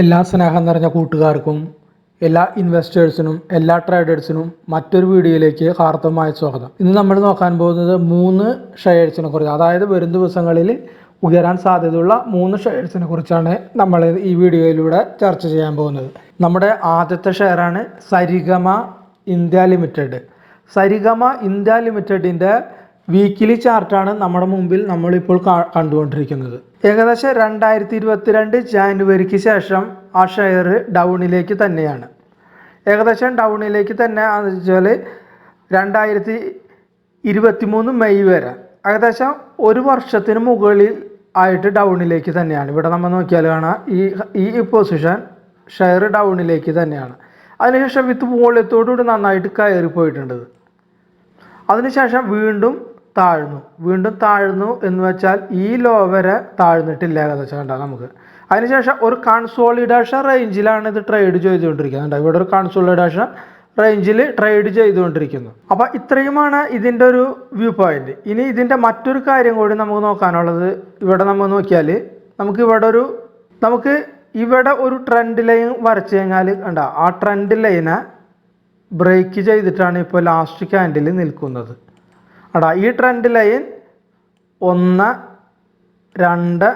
എല്ലാ സ്നേഹം നിറഞ്ഞ കൂട്ടുകാർക്കും എല്ലാ ഇൻവെസ്റ്റേഴ്സിനും എല്ലാ ട്രേഡേഴ്സിനും മറ്റൊരു വീഡിയോയിലേക്ക് ഹാർദവമായ സ്വാഗതം. ഇന്ന് നമ്മൾ നോക്കാൻ പോകുന്നത് 3 ഷെയർസിനെ കുറിച്ച്, അതായത് വരും ദിവസങ്ങളിൽ ഉയരാൻ സാധ്യതയുള്ള 3 ഷെയർസിനെ കുറിച്ചാണ് നമ്മൾ ഈ വീഡിയോയിലൂടെ ചർച്ച ചെയ്യാൻ പോകുന്നത്. നമ്മുടെ ആദ്യത്തെ ഷെയറാണ് സരിഗമ ഇന്ത്യ ലിമിറ്റഡ്. സരിഗമ ഇന്ത്യ ലിമിറ്റഡിൻ്റെ വീക്കിലി ചാർട്ടാണ് നമ്മുടെ മുമ്പിൽ നമ്മളിപ്പോൾ കണ്ടുകൊണ്ടിരിക്കുന്നത്. ഏകദേശം 2022 ജാനുവരിക്ക് ശേഷം ആ ഷെയർ ഡൗണിലേക്ക് തന്നെയാണ്. ഏകദേശം ഡൗണിലേക്ക് തന്നെ എന്ന് വെച്ചാൽ 2023 മെയ് വരെ ഏകദേശം ഒരു വർഷത്തിന് മുകളിൽ ആയിട്ട് ഡൗണിലേക്ക് തന്നെയാണ്. ഇവിടെ നമ്മൾ നോക്കിയാൽ കാണാം ഈ പൊസിഷൻ ഷെയർ ഡൗണിലേക്ക് തന്നെയാണ്. അതിനുശേഷം വിത്ത് വോളിയത്തോടുകൂടി നന്നായിട്ട് കയറി പോയിട്ടുണ്ട്. അതിനുശേഷം വീണ്ടും താഴ്ന്നു എന്ന് വെച്ചാൽ ഈ ലോ വരെ താഴ്ന്നിട്ടില്ല ഏകദേശം കണ്ടാൽ നമുക്ക്. അതിനുശേഷം ഒരു കൺസോളിഡേഷൻ റേഞ്ചിലാണ് ഇത് ട്രേഡ് ചെയ്തുകൊണ്ടിരിക്കുന്നത്. ഇവിടെ ഒരു കൺസോളിഡേഷൻ റേഞ്ചിൽ ട്രേഡ് ചെയ്തുകൊണ്ടിരിക്കുന്നു. അപ്പോൾ ഇത്രയുമാണ് ഇതിൻ്റെ ഒരു വ്യൂ പോയിന്റ്. ഇനി ഇതിൻ്റെ മറ്റൊരു കാര്യം കൂടി നമുക്ക് നോക്കാനുള്ളത്, ഇവിടെ നമ്മൾ നോക്കിയാൽ നമുക്ക് ഇവിടെ ഒരു ട്രെൻഡ് ലൈൻ വരച്ചു കഴിഞ്ഞാൽ കണ്ട ആ ട്രെൻഡ് ലൈനെ ബ്രേക്ക് ചെയ്തിട്ടാണ് ഇപ്പോൾ ലാസ്റ്റ് ക്യാൻഡിൽ നിൽക്കുന്നത്. ഈ ട്രെൻഡ് ലൈൻ 1 2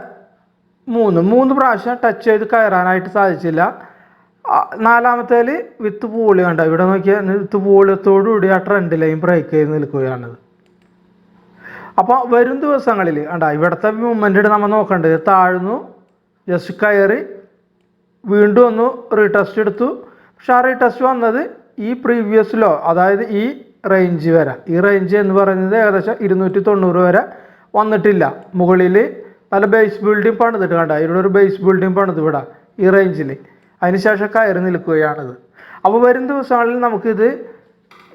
3 പ്രാവശ്യം ടച്ച് ചെയ്ത് കയറാനായിട്ട് സാധിച്ചില്ല. നാലാമത്തേൽ വിത്ത് പൂളി കണ്ട ഇവിടെ നോക്കിയാൽ വിത്ത് പൂളിയത്തോടുകൂടി ആ ട്രെൻഡ് ലൈൻ ബ്രേക്ക് ചെയ്ത് നിൽക്കുകയാണത്. അപ്പോൾ വരും ദിവസങ്ങളിൽ ഇവിടുത്തെ മൂവ്മെൻറ്റ് നമ്മൾ നോക്കേണ്ടത് താഴ്ന്നു, ജസ്റ്റ് കയറി വീണ്ടും ഒന്ന് റീടെസ്റ്റ് എടുത്തു. പക്ഷെ ആ റീടെസ്റ്റ് വന്നത് ഈ പ്രീവിയസ് ലോ, അതായത് ഈ റേഞ്ച് വരെ. ഈ റേഞ്ച് എന്ന് പറയുന്നത് ഏകദേശം 290 വരെ വന്നിട്ടില്ല. മുകളിൽ നല്ല ബേസ് ബിൽഡിംഗ് പണിതിട്ട് ഇവിടെ ഒരു ബേസ് ബിൽഡിംഗ് പണിത് ഇവിടെ ഈ റേഞ്ചിൽ. അതിനുശേഷം കയറി നിൽക്കുകയാണിത്. അപ്പോൾ വരും ദിവസങ്ങളിൽ നമുക്കിത്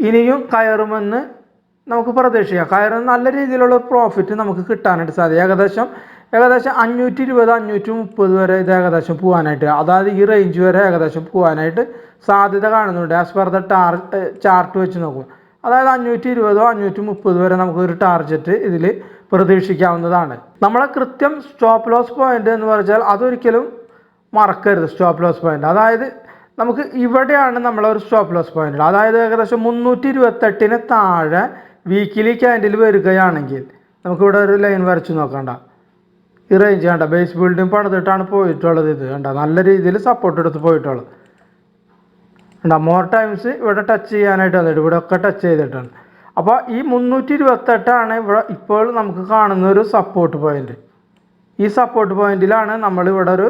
ഇനിയും കയറുമെന്ന് നമുക്ക് പ്രതീക്ഷിക്കാം. കയറുന്ന നല്ല രീതിയിലുള്ള പ്രോഫിറ്റ് നമുക്ക് കിട്ടാനായിട്ട് സാധിക്കും. ഏകദേശം 520 530 വരെ ഇത് ഏകദേശം പോകാനായിട്ട്, അതായത് ഈ റേഞ്ച് വരെ ഏകദേശം പോകാനായിട്ട് സാധ്യത കാണുന്നുണ്ട്. ആസ് പെർ ദ ചാർട്ട് വെച്ച് നോക്കും. അതായത് 520 530 വരെ നമുക്ക് ഒരു ടാർഗറ്റ് ഇതിൽ പ്രതീക്ഷിക്കാവുന്നതാണ്. നമ്മളെ കൃത്യം സ്റ്റോപ്പ് ലോസ് പോയിന്റ് എന്ന് പറഞ്ഞാൽ അതൊരിക്കലും മറക്കരുത്. സ്റ്റോപ്പ് ലോസ് പോയിന്റ് അതായത് നമുക്ക് ഇവിടെയാണ് നമ്മളൊരു സ്റ്റോപ്പ് ലോസ് പോയിന്റ്. അതായത് ഏകദേശം 328 താഴെ വീക്കിലി ക്യാൻഡിൽ വരികയാണെങ്കിൽ നമുക്കിവിടെ ഒരു ലൈൻ വരച്ച് നോക്കണ്ട. ഈ റേഞ്ച് കണ്ട ബേസ് ബിൽഡിംഗ് പണിതിട്ടാണ് പോയിട്ടുള്ളത്. ഇത് കണ്ട നല്ല രീതിയിൽ സപ്പോർട്ട് എടുത്ത് പോയിട്ടുള്ളത്. മോർ ടൈംസ് ഇവിടെ ടച്ച് ചെയ്യാനായിട്ട് വന്നിട്ട് ഇവിടെ ഒക്കെ ടച്ച് ചെയ്തിട്ടാണ്. അപ്പോൾ ഈ 328 ഇവിടെ ഇപ്പോൾ നമുക്ക് കാണുന്ന ഒരു സപ്പോർട്ട് പോയിന്റ്. ഈ സപ്പോർട്ട് പോയിന്റിലാണ് നമ്മളിവിടെ ഒരു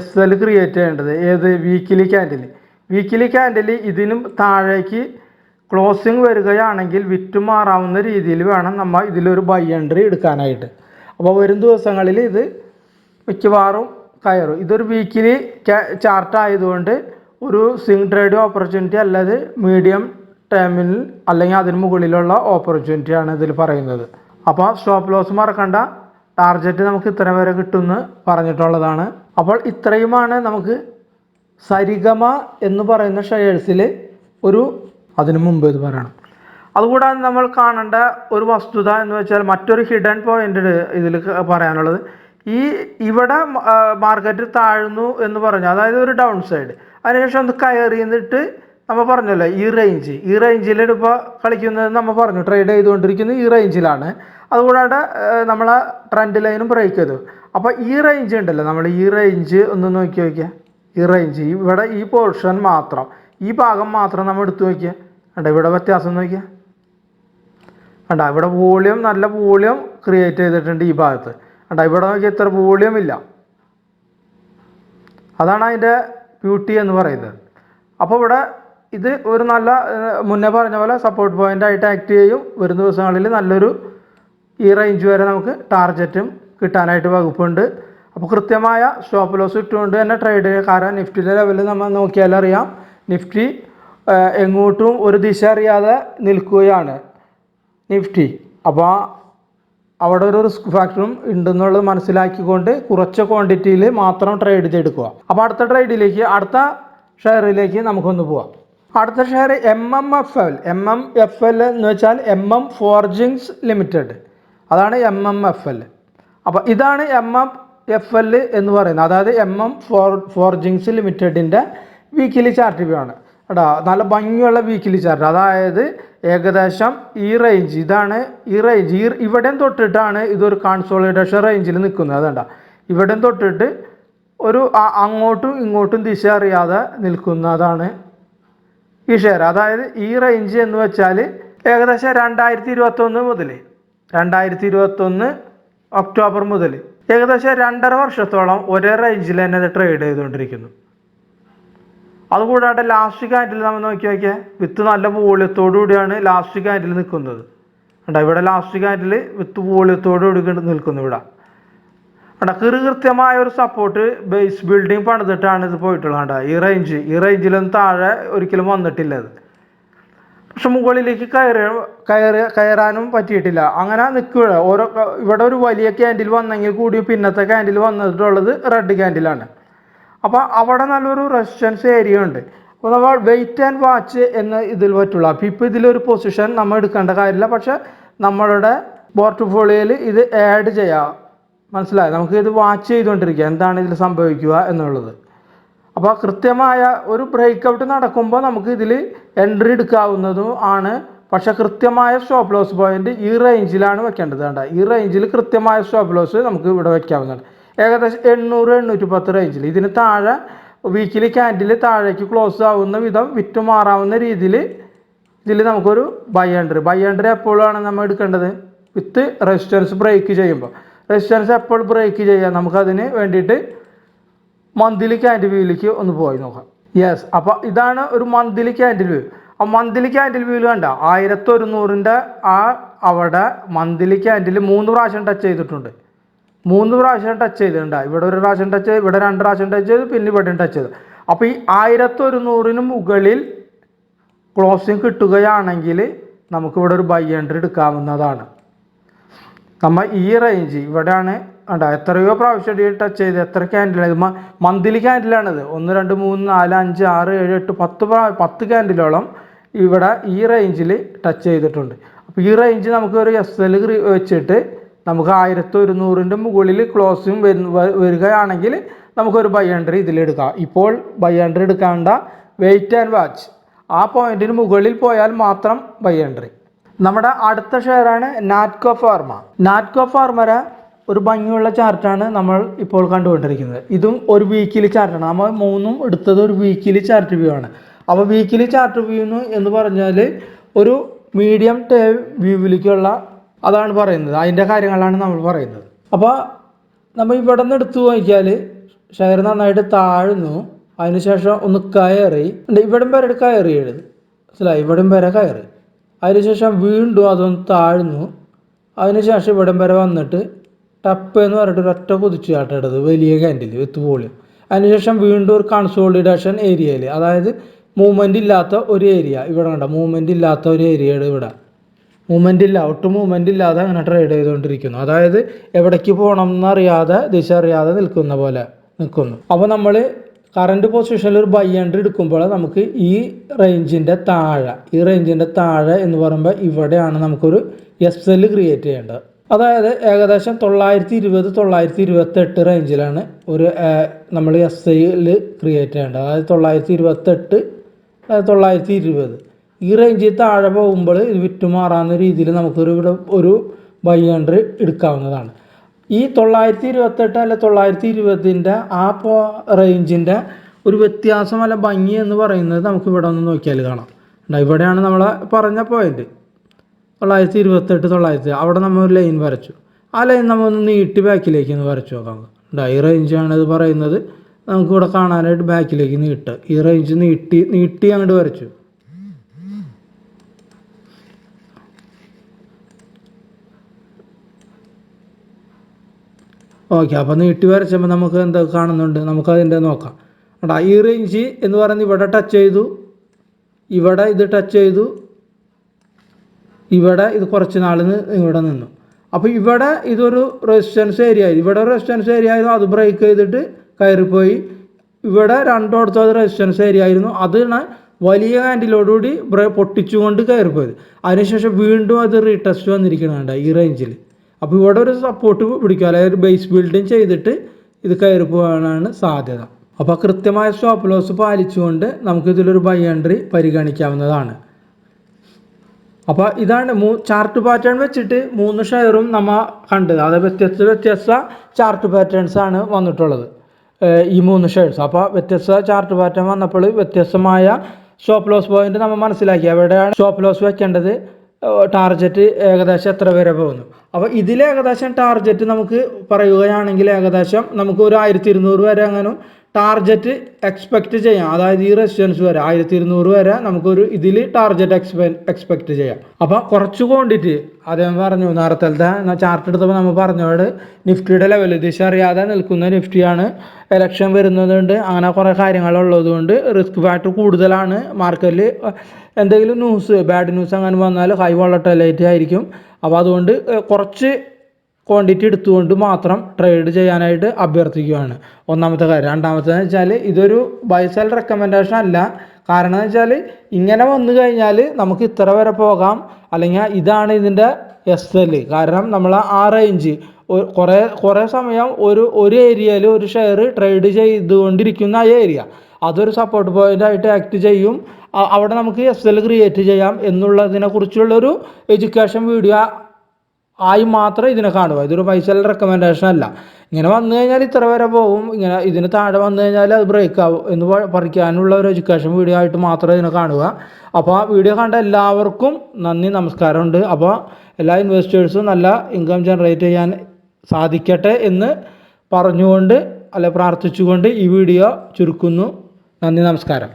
SL ക്രിയേറ്റ് ചെയ്യേണ്ടത്. ഏത് വീക്കിലി ക്യാൻഡിൽ ഇതിനും താഴേക്ക് ക്ലോസിങ് വരികയാണെങ്കിൽ വിറ്റുമാറാവുന്ന രീതിയിൽ വേണം നമ്മൾ ഇതിലൊരു ബൈ എൻട്രി എടുക്കാനായിട്ട്. അപ്പോൾ വരും ദിവസങ്ങളിൽ ഇത് മിക്കവാറും കയറും. ഇതൊരു വീക്കിലി ചാർട്ട് ആയതുകൊണ്ട് ഒരു സ്വിംഗ് ട്രേഡ് ഓപ്പർച്യൂണിറ്റി അല്ലാതെ മീഡിയം ടൈമിൽ അല്ലെങ്കിൽ അതിന് മുകളിലുള്ള ഓപ്പർച്യൂണിറ്റിയാണ് ഇതിൽ പറയുന്നത്. അപ്പോൾ സ്റ്റോപ്പ് ലോസ് മറക്കണ്ട. ടാർഗറ്റ് നമുക്ക് ഇത്ര വരെ കിട്ടുമെന്ന് പറഞ്ഞിട്ടുള്ളതാണ്. അപ്പോൾ ഇത്രയുമാണ് നമുക്ക് സരിഗമ എന്ന് പറയുന്ന ഷെയർസിൽ അതിനു മുമ്പ് ഇത് പറയണം. അതുകൂടാതെ നമ്മൾ കാണേണ്ട ഒരു വസ്തുത എന്ന് വെച്ചാൽ മറ്റൊരു ഹിഡൻ പോയിന്റ് ഇതിൽ പറയാനുള്ളത്, ഇവിടെ മാർക്കറ്റ് താഴ്ന്നു എന്ന് പറഞ്ഞു, അതായത് ഒരു ഡൗൺ സൈഡ്. അതിനുശേഷം ഒന്ന് കയറിയിട്ട് നമ്മൾ പറഞ്ഞല്ലോ ഈ റേഞ്ചിൽ ഇപ്പോൾ കളിക്കുന്നത് നമ്മൾ പറഞ്ഞു, ട്രേഡ് ചെയ്തുകൊണ്ടിരിക്കുന്നത് ഈ റേഞ്ചിലാണ്. അതുകൂടാതെ നമ്മളെ ട്രെൻഡ് ലൈനും ബ്രേക്ക് ചെയ്തു. അപ്പോൾ ഈ റേഞ്ച് ഉണ്ടല്ലോ, നമ്മൾ ഈ റേഞ്ച് ഒന്ന് നോക്കി നോക്കിയാൽ ഈ റേഞ്ച് ഇവിടെ ഈ പോർഷൻ മാത്രം, ഈ ഭാഗം മാത്രം നമ്മൾ എടുത്തു നോക്കിയാൽ ഇവിടെ വ്യത്യാസം നോക്കിയാൽ ഇവിടെ നല്ല വോളിയം ക്രിയേറ്റ് ചെയ്തിട്ടുണ്ട് ഈ ഭാഗത്ത്. ഇവിടെ നോക്കിയാൽ ഇത്ര വോളിയം ഇല്ല. അതാണ് അതിൻ്റെ ബ്യൂട്ടി എന്ന് പറയുന്നത്. അപ്പോൾ ഇവിടെ ഇത് ഒരു നല്ല മുന്നേ പറഞ്ഞ പോലെ സപ്പോർട്ട് പോയിന്റ് ആയിട്ട് ആക്ട് ചെയ്യും. വരും ദിവസങ്ങളിൽ നല്ലൊരു ഈ റേഞ്ച് വരെ നമുക്ക് ടാർഗറ്റും കിട്ടാനായിട്ട് വകുപ്പുണ്ട്. അപ്പോൾ കൃത്യമായ സ്റ്റോപ്പ് ലോസ് ഇട്ടുകൊണ്ട് തന്നെ ട്രേഡ് ചെയ്യുക. കാരണം നിഫ്റ്റിയുടെ ലെവലിൽ നമ്മൾ നോക്കിയാൽ അറിയാം, നിഫ്റ്റി എങ്ങോട്ടും ഒരു ദിശ അറിയാതെ നിൽക്കുകയാണ് നിഫ്റ്റി. അപ്പോൾ അവിടെ ഒരു റിസ്ക് ഫാക്ടറും ഉണ്ടെന്നുള്ളത് മനസ്സിലാക്കിക്കൊണ്ട് കുറച്ച് ക്വാണ്ടിറ്റിയിൽ മാത്രം ട്രേഡ് ചെയ്തെടുക്കുക. അപ്പോൾ അടുത്ത ഷെയറിലേക്ക് നമുക്കൊന്ന് പോവാം. അടുത്ത ഷെയർ MMFL എന്ന് വെച്ചാൽ ഫോർജിങ്സ് ലിമിറ്റഡ്. അതാണ് MMFL. അപ്പോൾ ഇതാണ് FL എന്ന് പറയുന്നത്, അതായത് ഫോർജിങ്സ് ലിമിറ്റഡിൻ്റെ വീക്കിലി ചാർട്ട് വ്യൂ ആണ് കേട്ടോ. നല്ല ഭംഗിയുള്ള വീക്കിലി ചാർട്ട്, അതായത് ഏകദേശം ഈ റേഞ്ച്, ഇതാണ് ഈ റേഞ്ച്, ഇവിടെയും തൊട്ടിട്ടാണ് ഇതൊരു കൺസോളിഡേഷൻ റേഞ്ചിൽ നിൽക്കുന്നത്. അതുകൊണ്ടാ ഇവിടെയും തൊട്ടിട്ട് ഒരു അങ്ങോട്ടും ഇങ്ങോട്ടും ദിശ അറിയാതെ നിൽക്കുന്നതാണ് ഈ ഷെയർ. അതായത് ഈ റേഞ്ച് എന്ന് വെച്ചാൽ ഏകദേശം 2021 മുതൽ 2021 ഒക്ടോബർ മുതൽ ഏകദേശം 2.5 വർഷത്തോളം ഒരേ റേഞ്ചിൽ തന്നെ ഇത് ട്രേഡ് ചെയ്തുകൊണ്ടിരിക്കുന്നു. അതുകൂടാതെ ലാസ്റ്റ് ക്യാൻഡിൽ നമ്മൾ നോക്കിയാൽ വിത്ത് നല്ല വോള്യത്തോടു കൂടിയാണ് ലാസ്റ്റ് ക്യാൻഡിൽ നിൽക്കുന്നത്. കണ്ടോ, ഇവിടെ ലാസ്റ്റ് ക്യാൻഡിൽ വിത്ത് വോള്യത്തോടു കൂടി നിൽക്കുന്നു. ഇവിടെ കൃത്യമായ ഒരു സപ്പോർട്ട് ബേസ് ബിൽഡിംഗ് പണിതിട്ടാണ് ഇത് പോയിട്ടുള്ളത്. കണ്ടോ, ഈ റേഞ്ചിലൊന്നും താഴെ ഒരിക്കലും വന്നിട്ടില്ല ഇത്. പക്ഷെ മുകളിലേക്ക് കയറാനും പറ്റിയിട്ടില്ല. അങ്ങനെ നിൽക്കുക. ഇവിടെ ഒരു വലിയ ക്യാൻഡിൽ വന്നെങ്കിൽ കൂടി പിന്നത്തെ ക്യാൻഡിൽ വന്നിട്ടുള്ളത് റെഡ് ക്യാൻഡിലാണ്. അപ്പോൾ അവിടെ നല്ലൊരു റെസിസ്റ്റൻസ് ഏരിയ ഉണ്ട്. അപ്പോൾ നമ്മൾ വെയിറ്റ് ആൻഡ് വാച്ച് എന്ന് ഇതിൽ പറ്റുള്ളൂ. അപ്പോൾ ഇപ്പോൾ ഇതിലൊരു പൊസിഷൻ നമ്മൾ എടുക്കേണ്ട കാര്യമില്ല, പക്ഷെ നമ്മളുടെ പോർട്ട്ഫോളിയോയിൽ ഇത് ആഡ് ചെയ്യാം. മനസ്സിലായി, നമുക്ക് ഇത് വാച്ച് ചെയ്തുകൊണ്ടിരിക്കുക എന്താണ് ഇതിൽ സംഭവിക്കുക എന്നുള്ളത്. അപ്പോൾ കൃത്യമായ ഒരു ബ്രേക്ക് ഔട്ട് നടക്കുമ്പോൾ നമുക്ക് ഇതിൽ എൻട്രി എടുക്കാവുന്നതും ആണ്. പക്ഷേ കൃത്യമായ സ്റ്റോപ്പ് ലോസ് പോയിന്റ് ഈ റേഞ്ചിലാണ് വെക്കേണ്ടത്. വേണ്ട, ഈ റേഞ്ചിൽ കൃത്യമായ സ്റ്റോപ്പ് ലോസ് നമുക്ക് ഇവിടെ വെക്കാവുന്നതാണ്. ഏകദേശം 800-810 റേഞ്ചിൽ. ഇതിന് താഴെ വീക്കിലി ക്യാൻഡിൽ താഴേക്ക് ക്ലോസ് ആവുന്ന വിധം വിറ്റുമാറാവുന്ന രീതിയിൽ ഇതിൽ നമുക്കൊരു ബൈ എൻട്രി എപ്പോഴാണ് നമ്മൾ എടുക്കേണ്ടത്? വിത്ത് റെസിസ്റ്റൻസ് ബ്രേക്ക് ചെയ്യുമ്പോൾ. റെസിസ്റ്റൻസ് എപ്പോൾ ബ്രേക്ക് ചെയ്യാം? നമുക്കതിന് വേണ്ടിയിട്ട് മന്ത്ലി ക്യാൻഡിൽ വ്യൂയിലേക്ക് ഒന്ന് പോയി നോക്കാം. യെസ്, അപ്പോൾ ഇതാണ് ഒരു മന്ത്ലി ക്യാൻഡിൽ വ്യൂ. ആ മന്ത്ലി ക്യാൻഡിൽ വ്യൂവിൽ കണ്ട 1100-ൻ്റെ അവിടെ മന്ത്ലി ക്യാൻഡിൽ 3 പ്രാവശ്യം ടച്ച് ചെയ്തിട്ടുണ്ട്. 3 പ്രാവശ്യം ടച്ച് ചെയ്തിട്ടുണ്ട്. ഇവിടെ ഒരു പ്രാവശ്യം ടച്ച് ചെയ്ത്, ഇവിടെ 2 പ്രാവശ്യം ടച്ച് ചെയ്ത്, പിന്നെ ഇവിടെയും ടച്ച് ചെയ്തു. അപ്പോൾ ഈ 1100-ന് മുകളിൽ ക്ലോസിങ് കിട്ടുകയാണെങ്കിൽ നമുക്കിവിടെ ഒരു ബൈ എൻട്രി എടുക്കാവുന്നതാണ്. നമ്മൾ ഈ റേഞ്ച് ഇവിടെയാണ് കണ്ട, എത്രയോ പ്രാവശ്യം ടച്ച് ചെയ്ത്, എത്ര ക്യാൻഡിലാണ് ഇത്? മന്ത്ലി ക്യാൻഡിലാണിത്. 1 2 3 4 5 6 7 8 10 ക്യാൻഡിലോളം ഇവിടെ ഈ റേഞ്ചിൽ ടച്ച് ചെയ്തിട്ടുണ്ട്. അപ്പോൾ ഈ റേഞ്ച് നമുക്ക് ഒരു SL വെച്ചിട്ട് നമുക്ക് 1100-ൻ്റെ മുകളിൽ ക്ലോസിങ് വരികയാണെങ്കിൽ നമുക്കൊരു ബൈ എൻട്രി ഇതിലെടുക്കാം. ഇപ്പോൾ ബൈ എൻട്രി എടുക്കേണ്ട, വെയിറ്റ് ആൻഡ് വാച്ച്. ആ പോയിന്റിന് മുകളിൽ പോയാൽ മാത്രം ബൈ എൻട്രി. നമ്മുടെ അടുത്ത ഷെയറാണ് നാറ്റ്കോ ഫാർമ. നാറ്റ്കോ ഫാർമര ഒരു ഭംഗിയുള്ള ചാർട്ടാണ് നമ്മൾ ഇപ്പോൾ കണ്ടുകൊണ്ടിരിക്കുന്നത്. ഇതും ഒരു വീക്കിലി ചാർട്ടാണ്. നമ്മൾ 3ഉം എടുത്തത് ഒരു വീക്കിലി ചാർട്ട് വ്യൂ ആണ്. അപ്പോൾ വീക്കിലി ചാർട്ട് വ്യൂ എന്ന് പറഞ്ഞാൽ ഒരു മീഡിയം ടൈം വ്യൂവിലേക്കുള്ള അതാണ് പറയുന്നത്. അതിൻ്റെ കാര്യങ്ങളാണ് നമ്മൾ പറയുന്നത്. അപ്പോൾ നമ്മൾ ഇവിടെ നിന്ന് എടുത്തു നോക്കിയാൽ ഷെയർ നന്നായിട്ട് താഴ്ന്നു, അതിനുശേഷം ഒന്ന് കയറി, ഇവിടം വരെ കയറിയത് മനസ്സിലായി, ഇവിടം വരെ കയറി, അതിനുശേഷം വീണ്ടും അതൊന്ന് താഴ്ന്നു, അതിനുശേഷം ഇവിടം വരെ വന്നിട്ട് ടപ്പ് എന്ന് പറഞ്ഞിട്ട് ഒരൊറ്റ കുതിച്ചു ചാട്ടേണ്ടത് വലിയ ക്യാൻഡിൽ വിത്ത് വോളിയം. അതിനുശേഷം വീണ്ടും ഒരു കൺസോളിഡേഷൻ ഏരിയയിൽ, അതായത് മൂവ്മെൻ്റ് ഇല്ലാത്ത ഒരു ഏരിയ ഇവിടെ കണ്ട, മൂവ്മെൻ്റ് ഇല്ലാത്ത ഒരു ഏരിയയുടെ ഇവിടെ ഒട്ടും മൂവ്മെൻ്റ് ഇല്ലാതെ അങ്ങനെ ട്രേഡ് ചെയ്തുകൊണ്ടിരിക്കുന്നു. അതായത് എവിടേക്ക് പോകണം എന്നറിയാതെ, ദിശ അറിയാതെ നിൽക്കുന്ന പോലെ നിൽക്കുന്നു. അപ്പോൾ നമ്മൾ കറണ്ട് പൊസിഷനിൽ ഒരു ബൈ എൻട്രി എടുക്കുമ്പോൾ നമുക്ക് ഈ റേഞ്ചിൻ്റെ താഴെ എന്ന് പറയുമ്പോൾ ഇവിടെയാണ് നമുക്കൊരു SL ക്രിയേറ്റ് ചെയ്യേണ്ടത്. അതായത് ഏകദേശം 920-928 റേഞ്ചിലാണ് ഒരു നമ്മൾ SL ക്രിയേറ്റ് ചെയ്യേണ്ടത്. അതായത് 928-920 ഈ റേഞ്ചിൽ താഴെ പോകുമ്പോൾ ഇത് വിറ്റുമാറാവുന്ന രീതിയിൽ നമുക്കൊരു ബൈ എൻട്രി എടുക്കാവുന്നതാണ്. ഈ 928 അല്ല 920-ൻ്റെ ആ റേഞ്ചിൻ്റെ ഒരു വ്യത്യാസം അല്ല ഭംഗി എന്ന് പറയുന്നത് നമുക്ക് ഇവിടെ ഒന്ന് നോക്കിയാൽ കാണാം. ഇവിടെയാണ് നമ്മൾ പറഞ്ഞ പോയിന്റ് 928-900. അവിടെ നമ്മൾ ഒരു ലൈൻ വരച്ചു. ആ ലൈൻ നമ്മൾ ഒന്ന് നീട്ടി ബാക്കിലേക്ക് ഒന്ന് വരച്ചു നോക്കാം. ഈ റേഞ്ചാണ് ഇത് പറയുന്നത്. നമുക്കിവിടെ കാണാനായിട്ട് ബാക്കിലേക്ക് നീട്ടുക. ഈ റേഞ്ച് നീട്ടി അങ്ങോട്ട് വരച്ചു. ഓക്കെ, അപ്പോൾ നീട്ടി വരച്ചപ്പോൾ നമുക്ക് എന്താ കാണുന്നുണ്ട്, നമുക്കതിൻ്റെ നോക്കാം. ഈ റേഞ്ച് എന്ന് പറയുന്നത് ഇവിടെ ടച്ച് ചെയ്തു, ഇവിടെ ഇത് ടച്ച് ചെയ്തു, ഇവിടെ ഇത് കുറച്ച് നാൾ ഇവിടെ നിന്നു. അപ്പോൾ ഇവിടെ ഇതൊരു റെസിസ്റ്റൻസ് ഏരിയ ആയി, ഇവിടെ റെസിസ്റ്റൻസ് ഏരിയ ആയിരുന്നു, അത് ബ്രേക്ക് ചെയ്തിട്ട് കയറിപ്പോയി. ഇവിടെ രണ്ടോടത്തും അത് റെസിസ്റ്റൻസ് ഏരിയ ആയിരുന്നു, അതിന് വലിയ ക്യാൻഡിലോടുകൂടി പൊട്ടിച്ചുകൊണ്ട് കയറിപ്പോയത്. അതിനുശേഷം വീണ്ടും അത് റീടെസ്റ്റ് വന്നിരിക്കുന്നുണ്ട് ഈ റേഞ്ചിൽ. അപ്പോൾ ഇവിടെ ഒരു സപ്പോർട്ട് പിടിക്കുക, അതായത് ബേസ് ബിൽഡിങ് ചെയ്തിട്ട് ഇത് കയറി പോകാനാണ് സാധ്യത. അപ്പോൾ കൃത്യമായ സ്റ്റോപ്പ് ലോസ് പാലിച്ചുകൊണ്ട് നമുക്കിതിലൊരു ബൈ എൻട്രി പരിഗണിക്കാവുന്നതാണ്. അപ്പോൾ ഇതാണ് ചാർട്ട് പാറ്റേൺ വെച്ചിട്ട് 3 ഷെയറും നമ്മൾ കണ്ടത്. അത് വ്യത്യസ്ത ചാർട്ട് പാറ്റേൺസ് ആണ് വന്നിട്ടുള്ളത് ഈ 3 ഷെയർസ്. അപ്പോൾ വ്യത്യസ്ത ചാർട്ട് പാറ്റേൺ വന്നപ്പോൾ വ്യത്യസ്തമായ സ്റ്റോപ്പ് ലോസ് പോയിന്റ് നമ്മൾ മനസ്സിലാക്കി. എവിടെയാണ് സ്റ്റോപ്പ് ലോസ് വെക്കേണ്ടത്, ടാർഗറ്റ് ഏകദേശം എത്ര വരെ പോകുന്നു. അപ്പോൾ ഇതിൽ ഏകദേശം ടാർഗറ്റ് നമുക്ക് പറയുകയാണെങ്കിൽ ഏകദേശം നമുക്ക് ഒരു 1200 വരെ അങ്ങനെ ടാർഗറ്റ് എക്സ്പെക്റ്റ് ചെയ്യാം. അതായത് ഈ റെസിസ്റ്റൻസ് വരെ 1200 വരെ നമുക്കൊരു ഇതിൽ ടാർഗറ്റ് എക്സ്പെക്റ്റ് ചെയ്യാം. അപ്പോൾ കുറച്ച് ക്വാണ്ടിറ്റി അദ്ദേഹം പറഞ്ഞു നേരത്തെ ചാർട്ട് എടുത്തപ്പോൾ നമ്മൾ പറഞ്ഞോട് നിഫ്റ്റിയുടെ ലെവൽ ദിശ അറിയാതെ നിൽക്കുന്ന നിഫ്റ്റിയാണ്. ഇലക്ഷൻ വരുന്നതുകൊണ്ട് അങ്ങനെ കുറേ കാര്യങ്ങളുള്ളതുകൊണ്ട് റിസ്ക് ഫാക്ടർ കൂടുതലാണ്. മാർക്കറ്റിൽ എന്തെങ്കിലും ന്യൂസ് ബാഡ് ന്യൂസ് അങ്ങനെ വന്നാൽ ഹൈ വോളട്ടിലിറ്റി ആയിരിക്കും. അപ്പോൾ അതുകൊണ്ട് കുറച്ച് ക്വാണ്ടിറ്റി എടുത്തുകൊണ്ട് മാത്രം ട്രേഡ് ചെയ്യാനായിട്ട് അഭ്യർത്ഥിക്കുകയാണ്. ഒന്നാമത്തെ കാര്യം. രണ്ടാമത്തേന്ന് വെച്ചാൽ ഇതൊരു ബൈ സെൽ റെക്കമെൻഡേഷൻ അല്ല. കാരണം എന്ന് വെച്ചാൽ ഇങ്ങനെ വന്നു കഴിഞ്ഞാൽ നമുക്ക് ഇത്ര വരെ പോകാം, അല്ലെങ്കിൽ ഇതാണ് ഇതിൻ്റെ SL. കാരണം നമ്മൾ ആ റേഞ്ച് കുറേ സമയം ഒരു ഏരിയയിൽ ഒരു ഷെയർ ട്രേഡ് ചെയ്തുകൊണ്ടിരിക്കുന്ന ആ ഏരിയ അതൊരു സപ്പോർട്ട് പോയിന്റ് ആയിട്ട് ആക്ട് ചെയ്യും. അവിടെ നമുക്ക് SL ക്രിയേറ്റ് ചെയ്യാം എന്നുള്ളതിനെ കുറിച്ചുള്ളൊരു എഡ്യൂക്കേഷൻ വീഡിയോ ആയി മാത്രം ഇതിനെ കാണുക. ഇതൊരു പൈസ റെക്കമെൻഡേഷൻ അല്ല. ഇങ്ങനെ വന്നു കഴിഞ്ഞാൽ ഇത്ര വരെ പോകും, ഇങ്ങനെ ഇതിന് താഴെ വന്നു കഴിഞ്ഞാൽ അത് ബ്രേക്ക് ആവും എന്ന് പഠിക്കാനുള്ള ഒരു എഡ്യൂക്കേഷൻ വീഡിയോ ആയിട്ട് മാത്രം ഇതിനെ കാണുക. അപ്പോൾ ആ വീഡിയോ കണ്ട എല്ലാവർക്കും നന്ദി, നമസ്കാരമുണ്ട്. അപ്പോൾ എല്ലാ ഇൻവെസ്റ്റേഴ്സും നല്ല ഇൻകം ജനറേറ്റ് ചെയ്യാൻ സാധിക്കട്ടെ എന്ന് പറഞ്ഞുകൊണ്ട് പ്രാർത്ഥിച്ചുകൊണ്ട് ഈ വീഡിയോ ചുരുക്കുന്നു. നന്ദി, നമസ്കാരം.